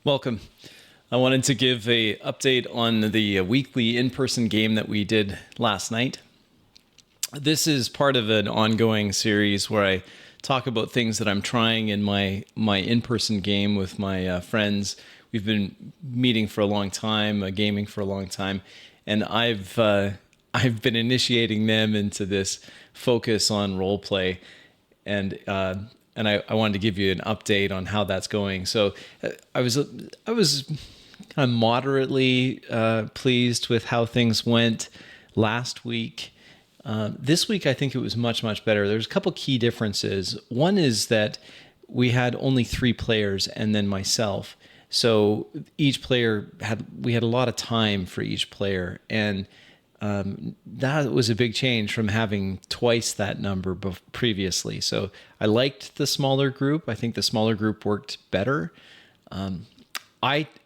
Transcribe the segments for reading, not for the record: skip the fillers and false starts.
Welcome. I wanted to give a update on the weekly in-person game that we did last night. This is part of an ongoing series where I talk about things that I'm trying in my in-person game with my friends. We've been meeting for a long time, gaming for a long time, and I've been initiating them into this focus on role play, and I wanted to give you an update on how that's going. So I was kind of moderately pleased with how things went last week. This week, I think it was much better. There's a couple key differences. One is that we had only 3 players and then myself. So each player we had a lot of time for each player, and that was a big change from having twice that number previously. So I liked the smaller group. I think the smaller group worked better. The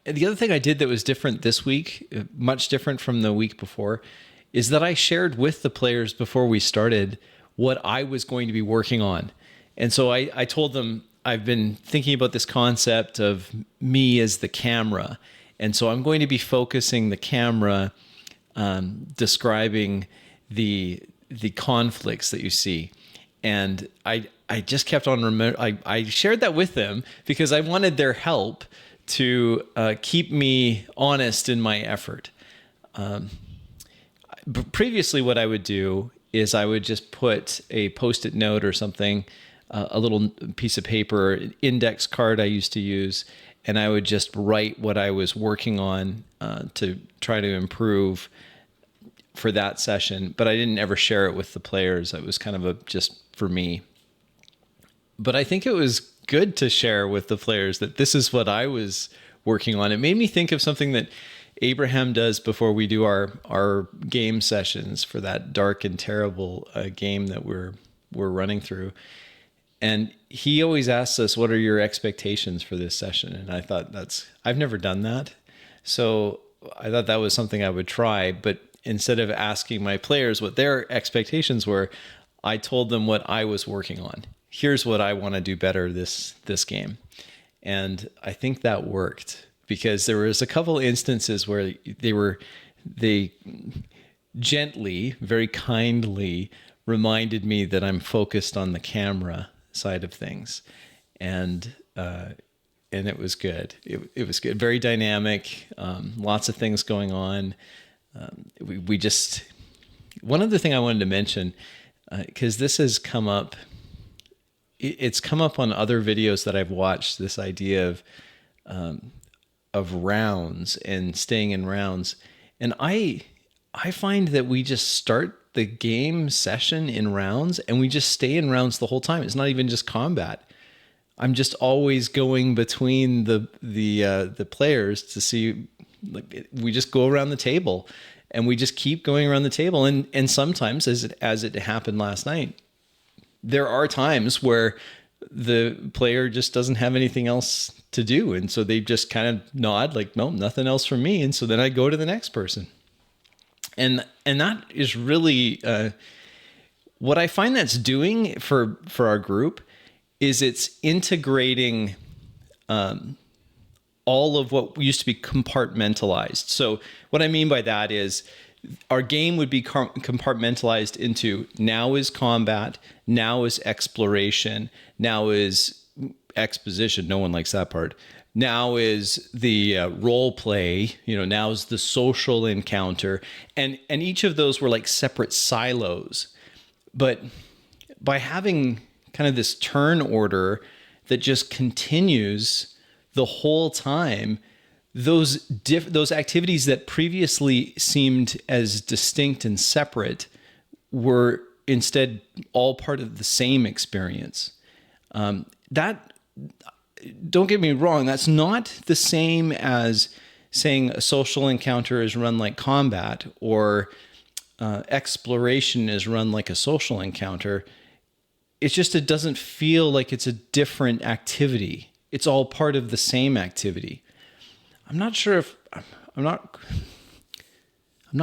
other thing I did that was different this week, much different from the week before, is that I shared with the players before we started what I was going to be working on. And so I told them I've been thinking about this concept of me as the camera. And so I'm going to be focusing the camera describing the conflicts that you see. And I just kept on I shared that with them because I wanted their help to keep me honest in my effort. Previously, what I would do is I would just put a Post-it note or something, a little piece of paper, an index card I used to use, and I would just write what I was working on to try to improve for that session. But I didn't ever share it with the players. It was kind of just for me. But I think it was good to share with the players that this is what I was working on. It made me think of something that Abraham does before we do our game sessions for that dark and terrible game that we're running through. And he always asks us, what are your expectations for this session? And I thought I've never done that. So I thought that was something I would try. But instead of asking my players what their expectations were, I told them what I was working on. Here's what I want to do better this game. And I think that worked because there was a couple instances where they gently, very kindly reminded me that I'm focused on the camera side of things. And it was good. It was good. Very dynamic. Lots of things going on. One other thing I wanted to mention, because this has come up, it's come up on other videos that I've watched, this idea of rounds and staying in rounds. And I find that we just start the game session in rounds and we just stay in rounds the whole time. It's not even just combat. I'm just always going between the players to see, like, we just go around the table and we just keep going around the table. And sometimes, as it happened last night, there are times where the player just doesn't have anything else to do. And so they just kind of nod like, no, nothing else for me. And so then I go to the next person. And that is really what I find that's doing for our group is it's integrating all of what used to be compartmentalized. So what I mean by that is our game would be compartmentalized into now is combat, now is exploration, now is exposition. No one likes that part. Now is the role play, now is the social encounter. And each of those were like separate silos. But by having kind of this turn order that just continues the whole time, those activities that previously seemed as distinct and separate were instead all part of the same experience. That, don't get me wrong, that's not the same as saying a social encounter is run like combat or exploration is run like a social encounter. It's just, it doesn't feel like it's a different activity. It's all part of the same activity. I'm not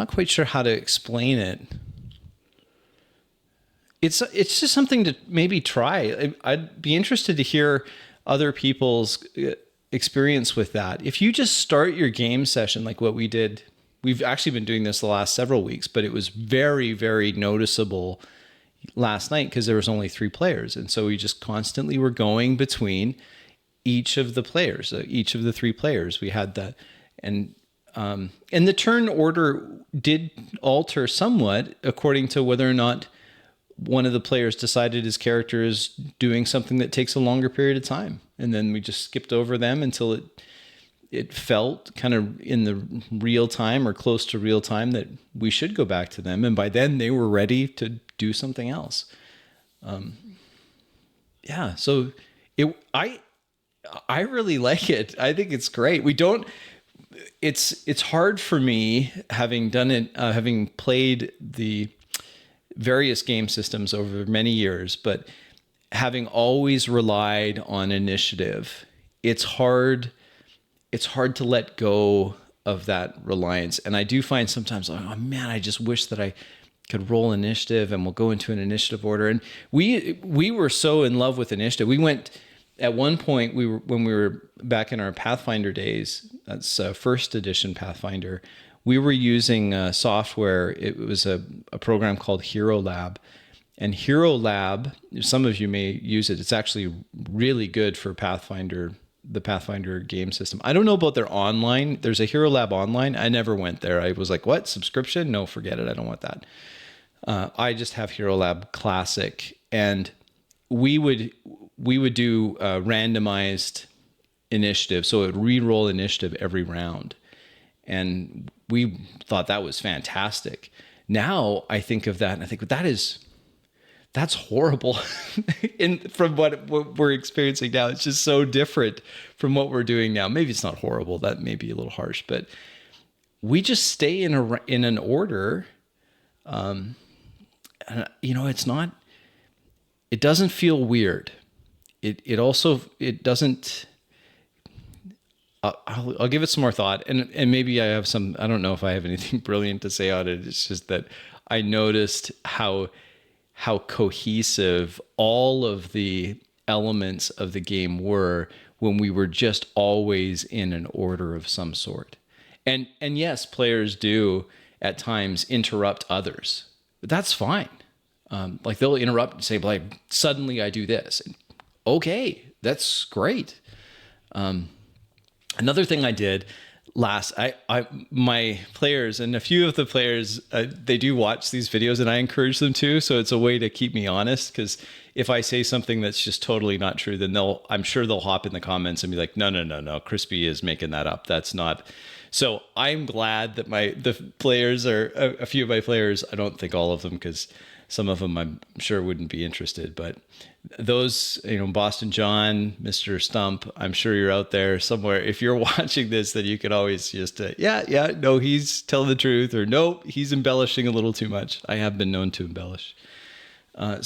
quite sure how to explain it. It's just something to maybe try. I'd be interested to hear other people's experience with that. If you just start your game session like what we did, we've actually been doing this the last several weeks, but it was very, very noticeable last night because there was only 3 players. And so we just constantly were going between each of the players, each of the 3 players. We had that. And the turn order did alter somewhat according to whether or not one of the players decided his character is doing something that takes a longer period of time. And then we just skipped over them until it felt kind of in the real time or close to real time that we should go back to them. And by then they were ready to do something else. So I really like it. I think it's great. It's hard for me having done it, having played the various game systems over many years, but having always relied on initiative, it's hard to let go of that reliance. And I do find sometimes, oh man, I just wish that I could roll initiative, and we'll go into an initiative order. And we were so in love with initiative. We went at one point, when we were back in our Pathfinder days, that's first edition Pathfinder, we were using software. It was a program called Hero Lab. And Hero Lab, some of you may use it. It's actually really good for Pathfinder, the Pathfinder game system. I don't know about their online. There's a Hero Lab online. I never went there. I was like, what? Subscription? No, forget it. I don't want that. I just have Hero Lab Classic. And we would do randomized initiative. So it would re-roll initiative every round. And we thought that was fantastic. Now I think of that and I think that's horrible from what we're experiencing now. It's just so different from what we're doing now. Maybe it's not horrible. That may be a little harsh, but we just stay in an order. It doesn't feel weird. It doesn't. I'll give it some more thought, and maybe I have some. I don't know if I have anything brilliant to say on it. It's just that I noticed how cohesive all of the elements of the game were when we were just always in an order of some sort. And yes, players do at times interrupt others, but that's fine. Like they'll interrupt and say, like, suddenly I do this. And, okay, that's great. Another thing I did my players, and a few of the players, they do watch these videos and I encourage them to. So it's a way to keep me honest, because if I say something that's just totally not true, then I'm sure they'll hop in the comments and be like, no, Crispy is making that up. That's not. So I'm glad that the players are a few of my players. I don't think all of them, because some of them I'm sure wouldn't be interested, but those, Boston John, Mr. Stump, I'm sure you're out there somewhere. If you're watching this, then you can always just, no, he's telling the truth, or no, he's embellishing a little too much. I have been known to embellish. What I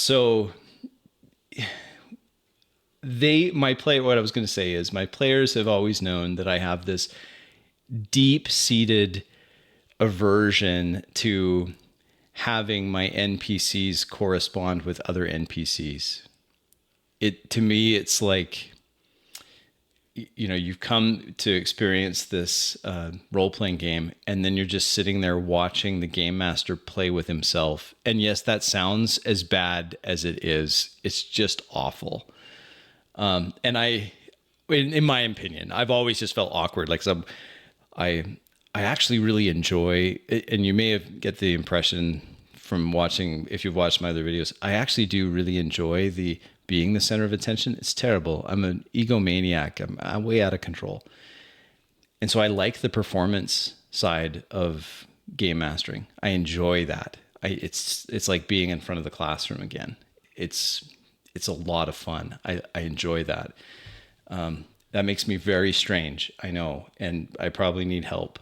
was going to say is my players have always known that I have this deep-seated aversion to having my NPCs correspond with other NPCs. To me, it's like, you've come to experience this role-playing game, and then you're just sitting there watching the game master play with himself. And yes, that sounds as bad as it is. It's just awful. And in my opinion, I've always just felt awkward. Like I actually really enjoy, and you may get the impression from watching, if you've watched my other videos, I actually do really enjoy being the center of attention. It's terrible. I'm an egomaniac. I'm way out of control. And so I like the performance side of game mastering. I enjoy that. It's like being in front of the classroom again. It's a lot of fun. I enjoy that. That makes me very strange, I know, and I probably need help.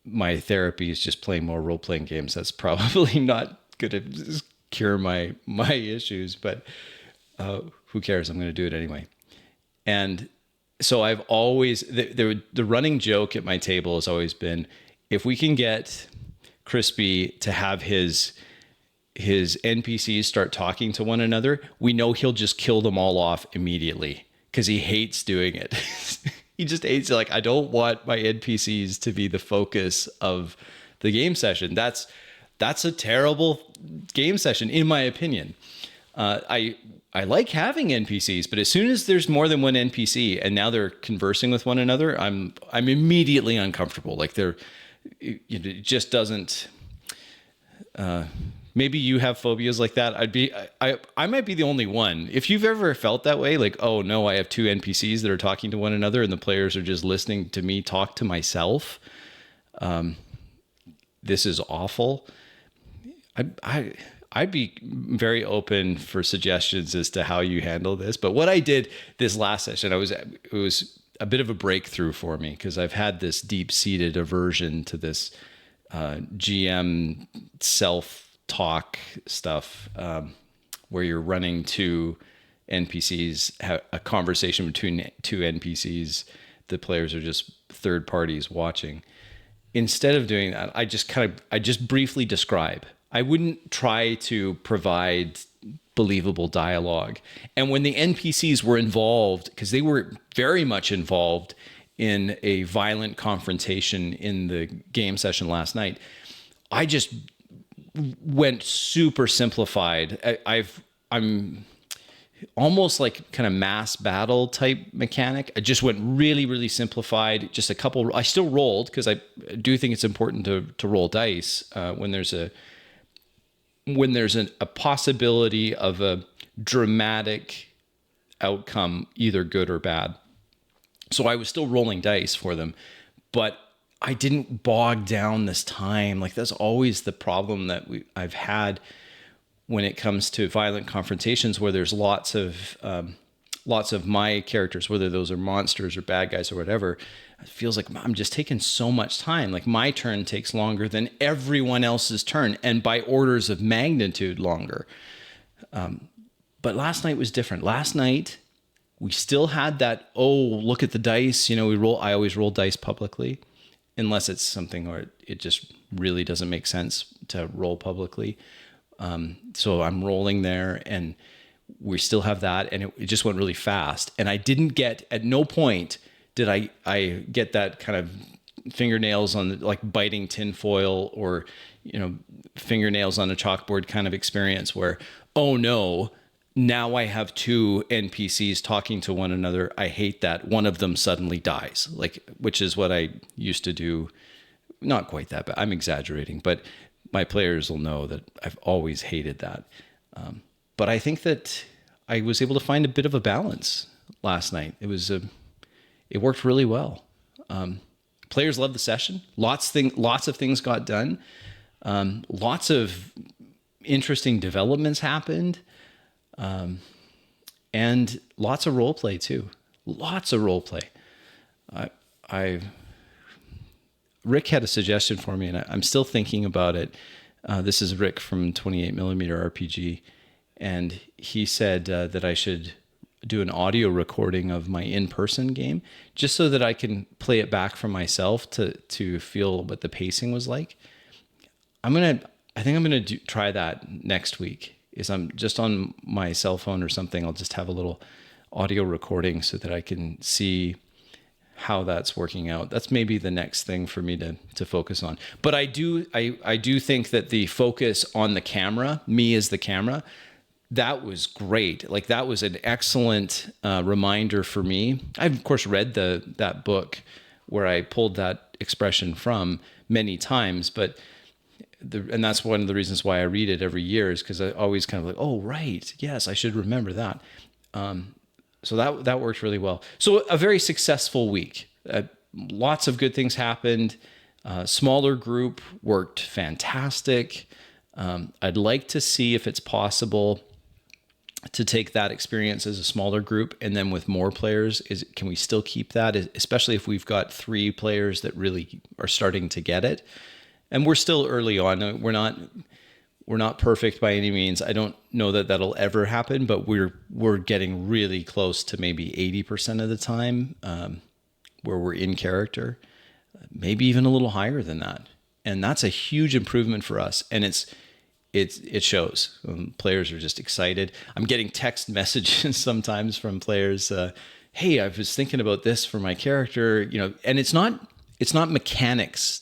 My therapy is just playing more role-playing games. That's probably not going to cure my issues, but who cares? I'm going to do it anyway. And so I've always, the running joke at my table has always been, if we can get Crispy to have his NPCs start talking to one another, we know he'll just kill them all off immediately. because he hates doing it. He just hates it. Like, I don't want my NPCs to be the focus of the game session. That's a terrible game session, in my opinion. I like having NPCs, but as soon as there's more than one NPC and now they're conversing with one another, I'm immediately uncomfortable. Like, it just doesn't. Maybe you have phobias like that. I might be the only one. If you've ever felt that way, like, oh no, I have two NPCs that are talking to one another and the players are just listening to me talk to myself. This is awful. I'd be very open for suggestions as to how you handle this. But what I did this last session, it was a bit of a breakthrough for me, because I've had this deep-seated aversion to this GM self-talk stuff, where you're running two NPCs, have a conversation between two NPCs. The players are just third parties watching. Instead of doing that, I just briefly describe. I wouldn't try to provide believable dialogue. And when the NPCs were involved, because they were very much involved in a violent confrontation in the game session last night, I just went super simplified. I'm almost like kind of mass battle type mechanic. I just went really, really simplified. Just a couple. I still rolled, because I do think it's important to roll dice when there's a possibility of a dramatic outcome, either good or bad. So I was still rolling dice for them, but I didn't bog down this time. Like, that's always the problem that I've had when it comes to violent confrontations, where there's lots of my characters, whether those are monsters or bad guys or whatever. It feels like I'm just taking so much time. Like, my turn takes longer than everyone else's turn, and by orders of magnitude longer. But last night was different. Last night, we still had that, look at the dice. I always roll dice publicly, unless it's something where it just really doesn't make sense to roll publicly. So I'm rolling there, and we still have that, and it just went really fast. And I didn't get, at no point did I get that kind of fingernails on, like, biting tinfoil, or, fingernails on a chalkboard kind of experience where, oh no, now I have two NPCs talking to one another. I hate that. One of them suddenly dies, which is what I used to do. Not quite that bad. I'm exaggerating, but my players will know that I've always hated that. But I think that I was able to find a bit of a balance last night. It worked really well. Players loved the session. Lots of things got done. Lots of interesting developments happened. And lots of role play too. Lots of role play. Rick had a suggestion for me, and I'm still thinking about it. This is Rick from 28mm RPG, and he said that I should do an audio recording of my in-person game, just so that I can play it back for myself to feel what the pacing was like. I think I'm gonna try that next week. Is I'm just on my cell phone or something. I'll just have a little audio recording so that I can see how that's working out. That's maybe the next thing for me to focus on. But I do think that the focus on the camera, me as the camera, that was great. Like, that was an excellent reminder for me. I've of course read that book where I pulled that expression from many times, but and that's one of the reasons why I read it every year, is because I always kind of like, oh right, yes, I should remember that. So that worked really well. So a very successful week. Lots of good things happened. Smaller group worked fantastic. I'd like to see if it's possible to take that experience as a smaller group, and then with more players, can we still keep that, especially if we've got 3 players that really are starting to get it? And we're still early on. We're not perfect by any means. I don't know that that'll ever happen, but we're getting really close to maybe 80% of the time where we're in character, maybe even a little higher than that. And that's a huge improvement for us. And it shows. Players are just excited. I'm getting text messages sometimes from players hey, I was thinking about this for my character, and it's not mechanics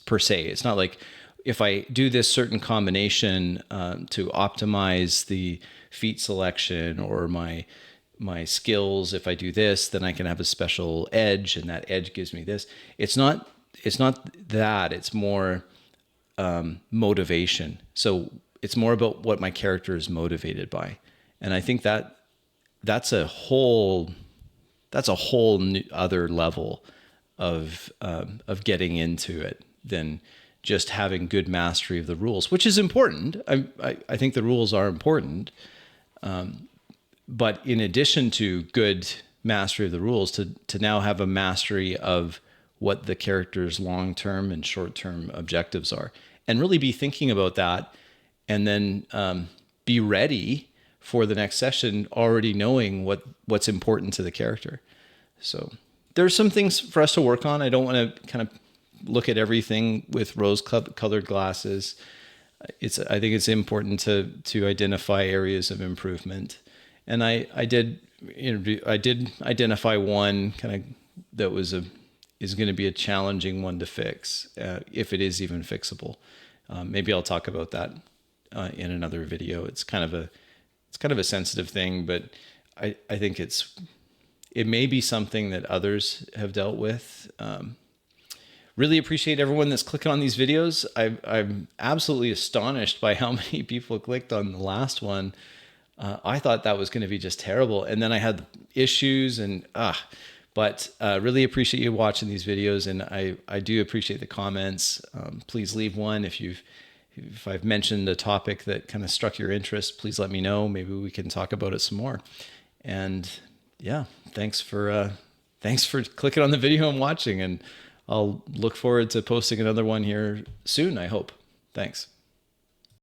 per se. It's not like if I do this certain combination to optimize the feat selection or my skills. If I do this, then I can have a special edge, and that edge gives me this. It's not that. It's more motivation. So it's more about what my character is motivated by, and I think that's a whole new other level of getting into it than just having good mastery of the rules, which is important. I think the rules are important, but in addition to good mastery of the rules, to now have a mastery of what the character's long-term and short-term objectives are, and really be thinking about that, and then be ready for the next session, already knowing what's important to the character. So there's some things for us to work on. I don't want to kind of look at everything with rose-colored glasses. I think it's important to identify areas of improvement, and I did identify one kind of that is going to be a challenging one to fix, if it is even fixable. Maybe I'll talk about that in another video. It's kind of a sensitive thing, but I think it may be something that others have dealt with. Really appreciate everyone that's clicking on these videos. I'm absolutely astonished by how many people clicked on the last one. I thought that was going to be just terrible, and then I had issues but really appreciate you watching these videos, and I do appreciate the comments. Please leave one if I've mentioned a topic that kind of struck your interest. Please let me know. Maybe we can talk about it some more. And yeah, thanks for clicking on the video and watching, and I'll look forward to posting another one here soon, I hope. Thanks.